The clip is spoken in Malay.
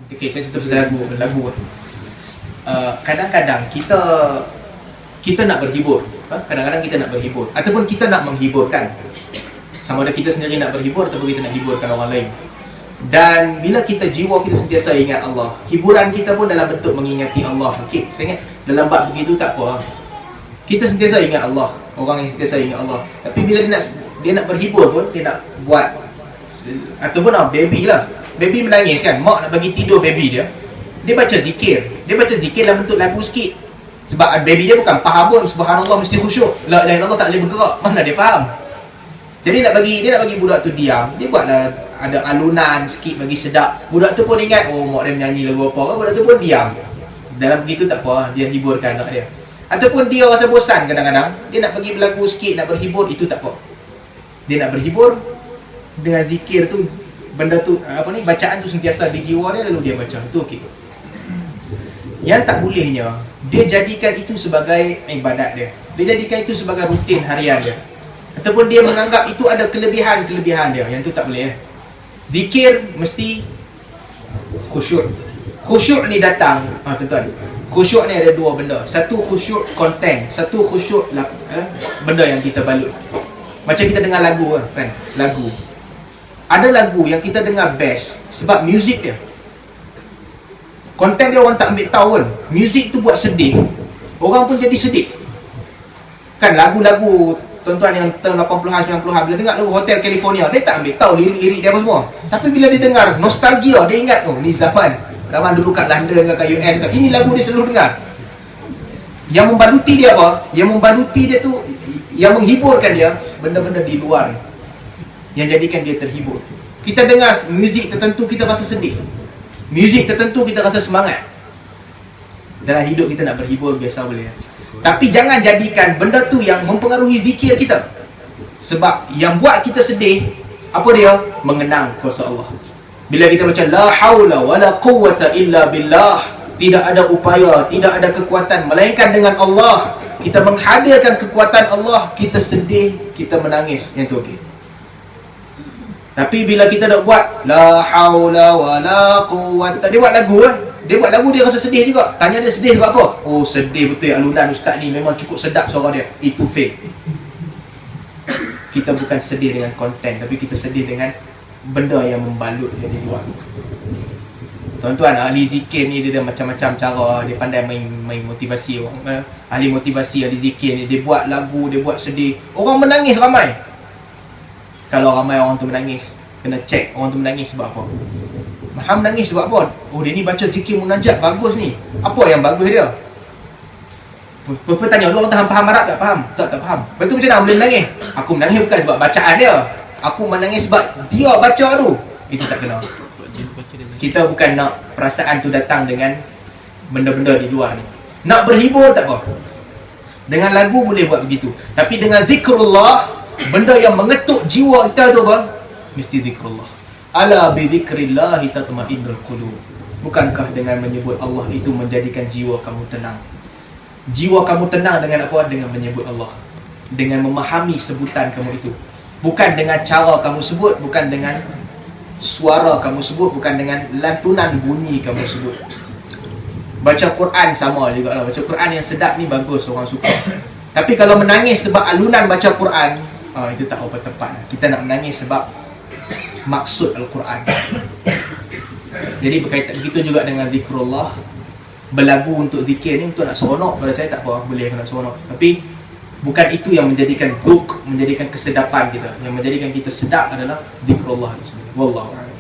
Okay, saya cerita pasal lagu. Kadang-kadang kita nak berhibur. Kadang-kadang kita nak berhibur ataupun kita nak menghiburkan. Sama ada kita sendiri nak berhibur ataupun kita nak hiburkan orang lain. Dan bila jiwa kita sentiasa ingat Allah, hiburan kita pun dalam bentuk mengingati Allah. Okey, saya ingat dalam bab begitu tak apa. Kita sentiasa ingat Allah, orang yang sentiasa ingat Allah. Tapi bila dia nak berhibur pun, dia nak buat ataupun baby lah. Baby menangis kan, mak nak bagi tidur baby dia. Dia baca zikir. Dia baca zikir dalam bentuk lagu sikit. Sebab baby dia bukan faham pun, subhanallah mesti khusyuk. La ilaha illallah tak boleh bergerak. Mana dia faham? Jadi dia nak bagi budak tu diam. Dia buatlah ada alunan sikit bagi sedap. Budak tu pun ingat, oh mak dia menyanyi lagu apa kan. Budak tu pun diam. Dalam begitu tak apa, dia hiburkan anak dia. Ataupun dia rasa bosan kadang-kadang, dia nak bagi berlagu sikit, nak berhibur, itu tak apa. Dia nak berhibur dengan zikir tu, benda tu, bacaan tu sentiasa di jiwa dia, lalu dia baca. Itu okey. Yang tak bolehnya, dia jadikan itu sebagai ibadat dia. Dia jadikan itu sebagai rutin harian dia. Ataupun dia menganggap itu ada kelebihan dia. Yang tu tak boleh. Zikir mesti khusyuk. Khusyuk ni datang, tuan-tuan. Khusyuk ni ada dua benda. Satu khusyuk konten, satu khusyuk benda yang kita balut. Macam kita dengar lagu kan, lagu. Ada lagu yang kita dengar best sebab muzik dia. Konten dia orang tak ambil tahu kan. Muzik tu buat sedih, orang pun jadi sedih. Kan lagu-lagu tuan-tuan yang tahun 80-an, 90-an, bila dengar lagu Hotel California, dia tak ambil tahu lirik-lirik dia apa semua. Tapi bila dia dengar, nostalgia, dia ingat ni zaman dulu kat London kat US kan. Ini lagu dia selalu dengar. Yang membaluti dia apa? Yang membaluti dia tu, yang menghiburkan dia, benda-benda di luar yang jadikan dia terhibur. Kita dengar muzik tertentu, kita rasa sedih. Muzik tertentu, kita rasa semangat. Dalam hidup kita nak berhibur, biasa boleh. Tapi jangan jadikan benda tu yang mempengaruhi zikir kita. Sebab yang buat kita sedih, apa dia? Mengenang kuasa Allah. Bila kita baca la haula wala quwwata illa billah, tidak ada upaya, tidak ada kekuatan melainkan dengan Allah. Kita menghadirkan kekuatan Allah, kita sedih, kita menangis. Yang tu okey. Tapi bila kita nak buat la haula wala quwwata, dia buat lagu dia rasa sedih juga. Tanya dia sedih sebab apa? Oh sedih betul alunan ustaz ni, memang cukup sedap suara dia. Itu fake. Kita bukan sedih dengan konten, tapi kita sedih dengan benda yang membalut dia di luar. Tuan-tuan, ahli zikir ni dia ada macam-macam cara. Dia pandai main motivasi orang. Ahli motivasi, ahli zikir ni, dia buat lagu, dia buat sedih. Orang menangis ramai. Kalau ramai orang tu menangis, kena cek orang tu menangis sebab apa. Faham menangis sebab apa? Oh dia ni baca zikir munajat bagus ni. Apa yang bagus dia? Tanya lu, orang faham Arab tak? Faham? Tak faham. Betul macam mana boleh menangis? Aku menangis bukan sebab bacaan dia. Aku menangis sebab dia baca tu. Itu tak kena. Kita bukan nak perasaan tu datang dengan benda-benda di luar ni. Nak berhibur tak apa. Dengan lagu boleh buat begitu. Tapi dengan zikrullah, benda yang mengetuk jiwa kita tu apa? Mesti zikrullah. Ala bi dzikrillahi tatma'innul qulub. Bukankah dengan menyebut Allah itu menjadikan jiwa kamu tenang? Jiwa kamu tenang dengan apa? Dengan menyebut Allah. Dengan memahami sebutan kamu itu. Bukan dengan cara kamu sebut, bukan dengan suara kamu sebut, bukan dengan lantunan bunyi kamu sebut. Baca Quran sama juga lah. Baca Quran yang sedap ni bagus, orang suka. Tapi kalau menangis sebab alunan baca Quran, itu tak apa tepat. Kita nak menangis sebab maksud Al-Quran. Jadi berkaitan begitu juga dengan zikrullah. Berlagu untuk zikir ni untuk nak seronok, pada saya tak apa, boleh nak seronok. Tapi bukan itu yang menjadikan duk, menjadikan kesedapan kita. Yang menjadikan kita sedap adalah zikrullah itu sendiri. Wallahu a'lam.